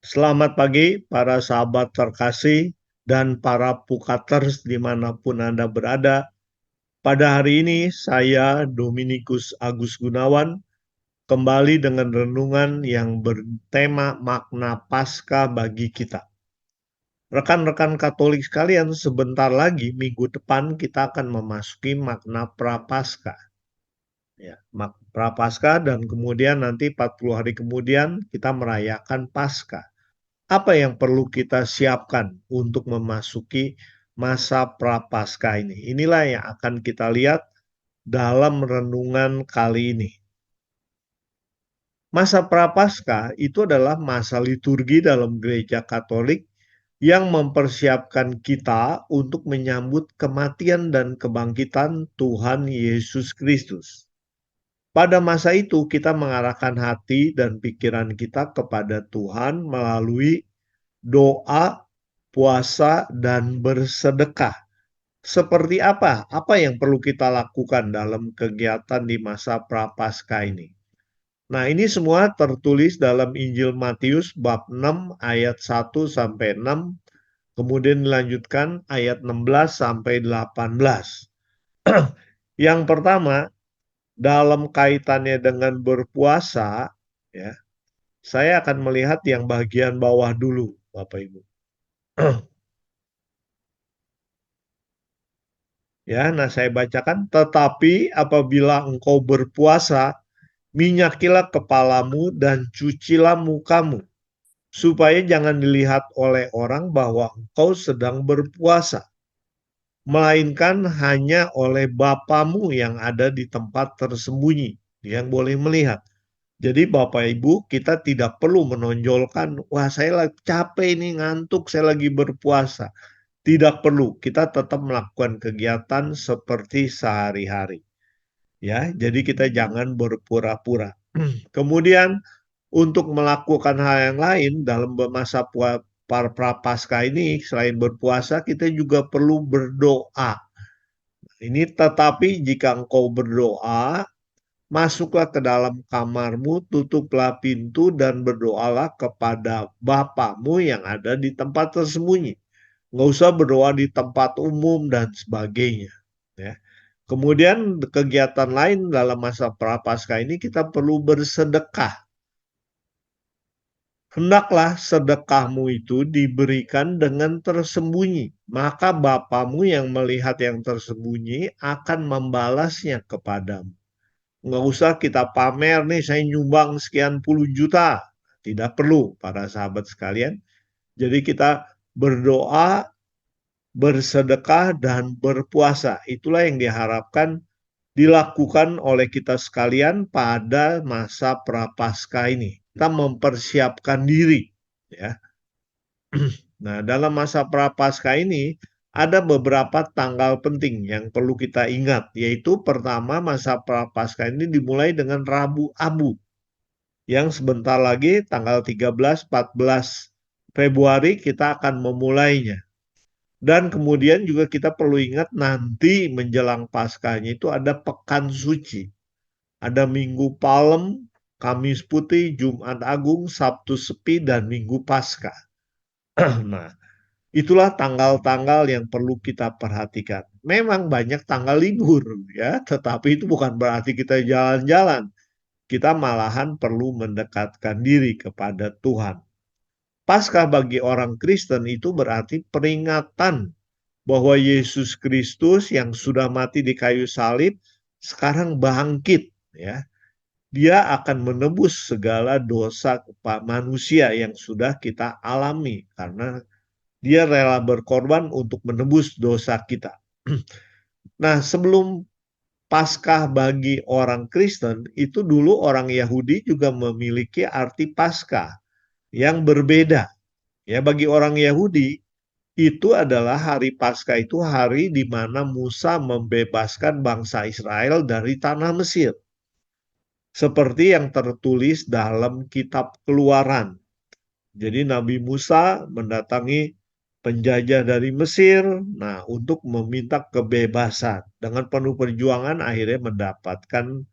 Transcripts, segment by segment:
Selamat pagi para sahabat terkasih dan para Pukaters dimanapun Anda berada. Pada hari ini saya Dominikus Agus Gunawan kembali dengan renungan yang bertema makna Paskah bagi kita. Rekan-rekan Katolik sekalian, sebentar lagi minggu depan kita akan memasuki makna Prapaskah. Ya, Prapaskah dan kemudian nanti 40 hari kemudian kita merayakan Paskah. Apa yang perlu kita siapkan untuk memasuki masa Prapaskah ini? Inilah yang akan kita lihat dalam renungan kali ini. Masa Prapaskah itu adalah masa liturgi dalam gereja Katolik yang mempersiapkan kita untuk menyambut kematian dan kebangkitan Tuhan Yesus Kristus. Pada masa itu kita mengarahkan hati dan pikiran kita kepada Tuhan melalui doa, puasa, dan bersedekah. Seperti apa? Apa yang perlu kita lakukan dalam kegiatan di masa Prapaskah ini? Nah, ini semua tertulis dalam Injil Matius bab 6 ayat 1 sampai 6, kemudian dilanjutkan ayat 16 sampai 18. Yang pertama, dalam kaitannya dengan berpuasa, ya, saya akan melihat yang bagian bawah dulu, Bapak Ibu. Ya, nah saya bacakan, tetapi apabila engkau berpuasa, minyakilah kepalamu dan cucilah mukamu, supaya jangan dilihat oleh orang bahwa engkau sedang berpuasa, melainkan hanya oleh Bapamu yang ada di tempat tersembunyi, yang boleh melihat. Jadi Bapak Ibu, kita tidak perlu menonjolkan, wah saya lagi capek nih, ngantuk, saya lagi berpuasa. Tidak perlu, kita tetap melakukan kegiatan seperti sehari-hari. Ya, jadi kita jangan berpura-pura. Kemudian untuk melakukan hal yang lain dalam masa prapaskah ini, selain berpuasa, kita juga perlu berdoa. Ini tetapi jika engkau berdoa, masuklah ke dalam kamarmu, tutuplah pintu dan berdoalah kepada Bapamu yang ada di tempat tersembunyi. Nggak usah berdoa di tempat umum dan sebagainya. Ya. Kemudian kegiatan lain dalam masa Prapaskah ini kita perlu bersedekah. Hendaklah sedekahmu itu diberikan dengan tersembunyi, maka Bapamu yang melihat yang tersembunyi akan membalasnya kepadamu. Nggak usah kita pamer nih, saya nyumbang sekian puluh juta. Tidak perlu, para sahabat sekalian. Jadi kita berdoa, bersedekah, dan berpuasa. Itulah yang diharapkan dilakukan oleh kita sekalian pada masa Prapaskah ini. Kita mempersiapkan diri, ya. Nah, dalam masa Prapaskah ini ada beberapa tanggal penting yang perlu kita ingat, yaitu pertama masa Prapaskah ini dimulai dengan Rabu Abu yang sebentar lagi tanggal 13-14 Februari kita akan memulainya. Dan kemudian juga kita perlu ingat nanti menjelang Paskahnya itu ada Pekan Suci. Ada Minggu Palem, Kamis Putih, Jumat Agung, Sabtu Sepi, dan Minggu Paskah. Nah, itulah tanggal-tanggal yang perlu kita perhatikan. Memang banyak tanggal libur ya, tetapi itu bukan berarti kita jalan-jalan. Kita malahan perlu mendekatkan diri kepada Tuhan. Paskah bagi orang Kristen itu berarti peringatan bahwa Yesus Kristus yang sudah mati di kayu salib sekarang bangkit, ya. Dia akan menebus segala dosa manusia yang sudah kita alami karena dia rela berkorban untuk menebus dosa kita. Nah, sebelum Paskah bagi orang Kristen, itu dulu orang Yahudi juga memiliki arti Paskah yang berbeda. Ya, bagi orang Yahudi, itu adalah hari Paskah itu hari di mana Musa membebaskan bangsa Israel dari tanah Mesir. Seperti yang tertulis dalam kitab Keluaran. Jadi Nabi Musa mendatangi penjajah dari Mesir, nah untuk meminta kebebasan. Dengan penuh perjuangan akhirnya mendapatkan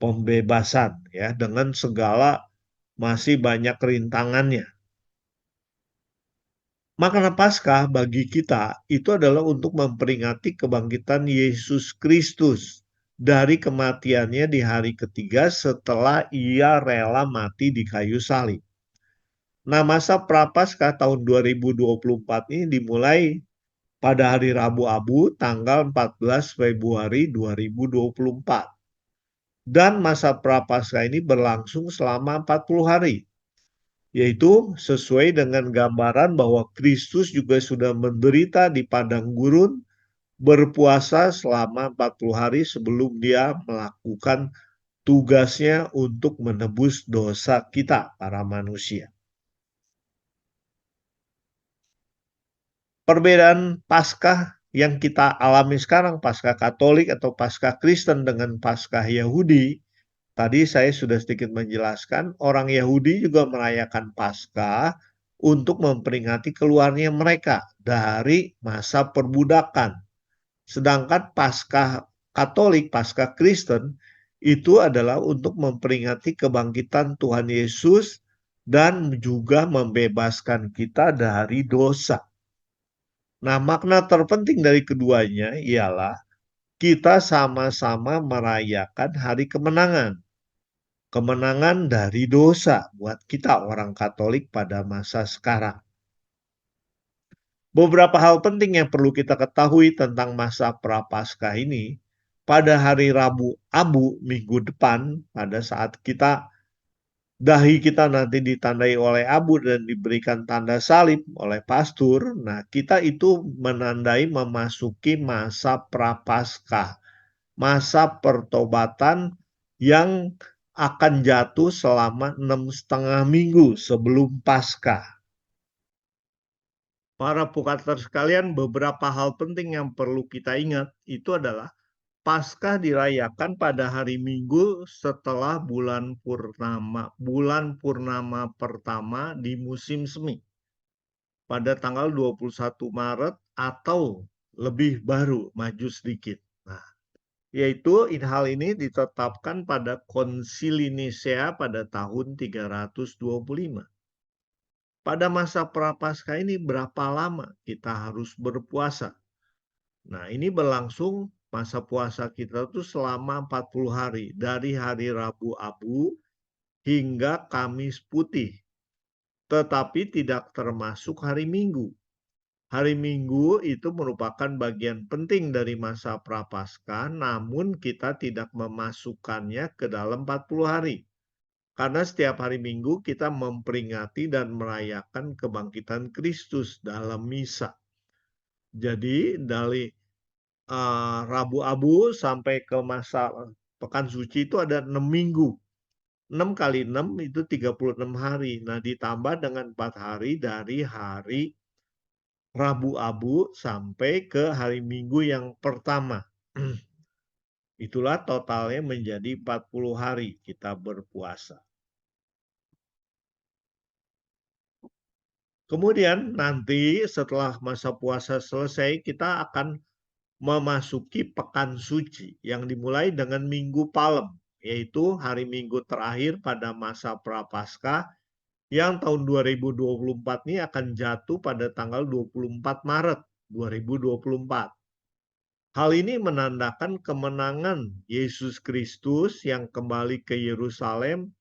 pembebasan ya dengan segala masih banyak rintangannya. Makna Paskah bagi kita itu adalah untuk memperingati kebangkitan Yesus Kristus dari kematiannya di hari ketiga setelah ia rela mati di kayu salib. Nah, masa Prapaskah tahun 2024 ini dimulai pada hari Rabu Abu tanggal 14 Februari 2024. Dan masa Prapaskah ini berlangsung selama 40 hari. Yaitu sesuai dengan gambaran bahwa Kristus juga sudah menderita di padang gurun, berpuasa selama 40 hari sebelum dia melakukan tugasnya untuk menebus dosa kita, para manusia. Perbedaan Paskah yang kita alami sekarang, Paskah Katolik atau Paskah Kristen dengan Paskah Yahudi, tadi saya sudah sedikit menjelaskan, orang Yahudi juga merayakan Paskah untuk memperingati keluarnya mereka dari masa perbudakan. Sedangkan Paskah Katolik, Paskah Kristen, itu adalah untuk memperingati kebangkitan Tuhan Yesus dan juga membebaskan kita dari dosa. Nah, makna terpenting dari keduanya ialah kita sama-sama merayakan hari kemenangan. Kemenangan dari dosa buat kita orang Katolik pada masa sekarang. Beberapa hal penting yang perlu kita ketahui tentang masa Prapaskah ini, pada hari Rabu Abu minggu depan, pada saat dahi kita nanti ditandai oleh abu dan diberikan tanda salib oleh pastor. Nah, kita itu menandai memasuki masa Prapaskah, masa pertobatan yang akan jatuh selama 6,5 minggu sebelum Paskah. Para pukater sekalian, beberapa hal penting yang perlu kita ingat itu adalah Paskah dirayakan pada hari Minggu setelah bulan purnama pertama di musim semi pada tanggal 21 Maret atau lebih baru, maju sedikit. Nah, yaitu hal ini ditetapkan pada Konsili Nisea pada tahun 325. Pada masa Prapaskah ini berapa lama kita harus berpuasa? Nah, ini berlangsung masa puasa kita tuh selama 40 hari. Dari hari Rabu Abu hingga Kamis Putih. Tetapi tidak termasuk hari Minggu. Hari Minggu itu merupakan bagian penting dari masa Prapaskah, namun kita tidak memasukkannya ke dalam 40 hari. Karena setiap hari Minggu kita memperingati dan merayakan kebangkitan Kristus dalam misa. Jadi dari Rabu Abu sampai ke masa Pekan Suci itu ada 6 minggu. 6 kali 6 itu 36 hari. Nah, ditambah dengan 4 hari dari hari Rabu Abu sampai ke hari Minggu yang pertama. Itulah totalnya menjadi 40 hari kita berpuasa. Kemudian nanti setelah masa puasa selesai, kita akan memasuki Pekan Suci yang dimulai dengan Minggu Palem, yaitu hari Minggu terakhir pada masa Prapaskah yang tahun 2024 ini akan jatuh pada tanggal 24 Maret 2024. Hal ini menandakan kemenangan Yesus Kristus yang kembali ke Yerusalem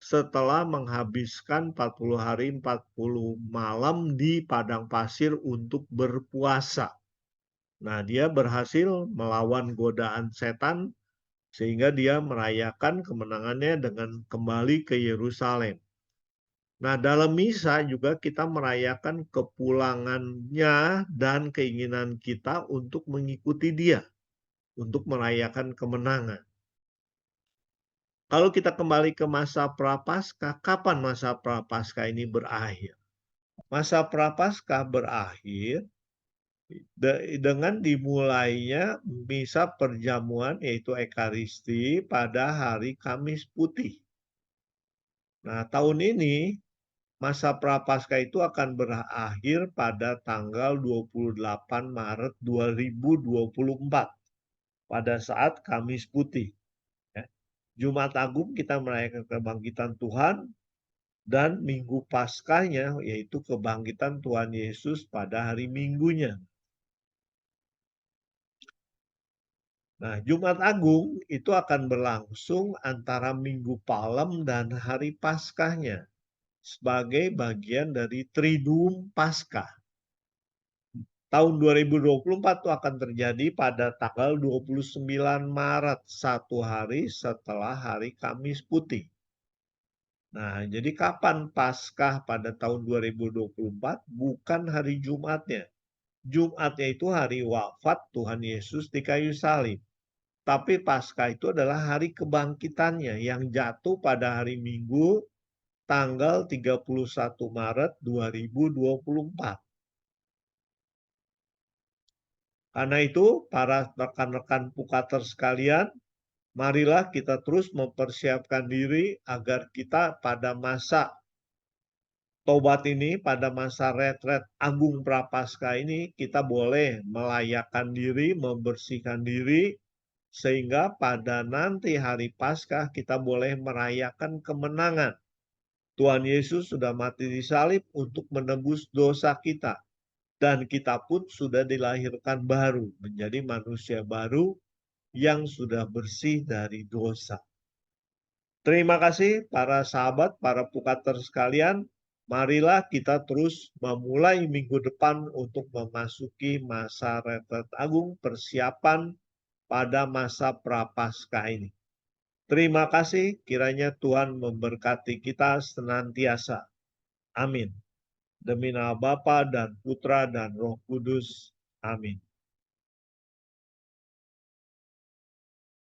setelah menghabiskan 40 hari 40 malam di padang pasir untuk berpuasa. Nah, dia berhasil melawan godaan setan sehingga dia merayakan kemenangannya dengan kembali ke Yerusalem. Nah, dalam misa juga kita merayakan kepulangannya dan keinginan kita untuk mengikuti dia, untuk merayakan kemenangan. Kalau kita kembali ke masa Prapaskah, kapan masa Prapaskah ini berakhir? Masa Prapaskah berakhir dengan dimulainya misa perjamuan yaitu Ekaristi pada hari Kamis Putih. Nah, tahun ini masa Prapaskah itu akan berakhir pada tanggal 28 Maret 2024 pada saat Kamis Putih. Jumat Agung kita merayakan kebangkitan Tuhan, dan Minggu Paskahnya, yaitu kebangkitan Tuhan Yesus pada hari Minggunya. Nah, Jumat Agung itu akan berlangsung antara Minggu Palem dan hari Paskahnya sebagai bagian dari Triduum Paskah. Tahun 2024 itu akan terjadi pada tanggal 29 Maret, satu hari setelah hari Kamis Putih. Nah, jadi kapan Paskah pada tahun 2024? Bukan hari Jumatnya. Jumatnya itu hari wafat Tuhan Yesus di kayu salib. Tapi Paskah itu adalah hari kebangkitannya yang jatuh pada hari Minggu tanggal 31 Maret 2024. Karena itu, para rekan-rekan Pukater sekalian, marilah kita terus mempersiapkan diri agar kita pada masa Tobat ini, pada masa retret Agung Prapaskah ini, kita boleh melayakkan diri, membersihkan diri, sehingga pada nanti hari Paskah kita boleh merayakan kemenangan. Tuhan Yesus sudah mati di salib untuk menebus dosa kita. Dan kita pun sudah dilahirkan baru, menjadi manusia baru yang sudah bersih dari dosa. Terima kasih para sahabat, para pukater sekalian. Marilah kita terus memulai minggu depan untuk memasuki masa retret agung, persiapan pada masa Prapaskah ini. Terima kasih, kiranya Tuhan memberkati kita senantiasa. Amin. Demi nama Bapa dan Putra dan Roh Kudus. Amin.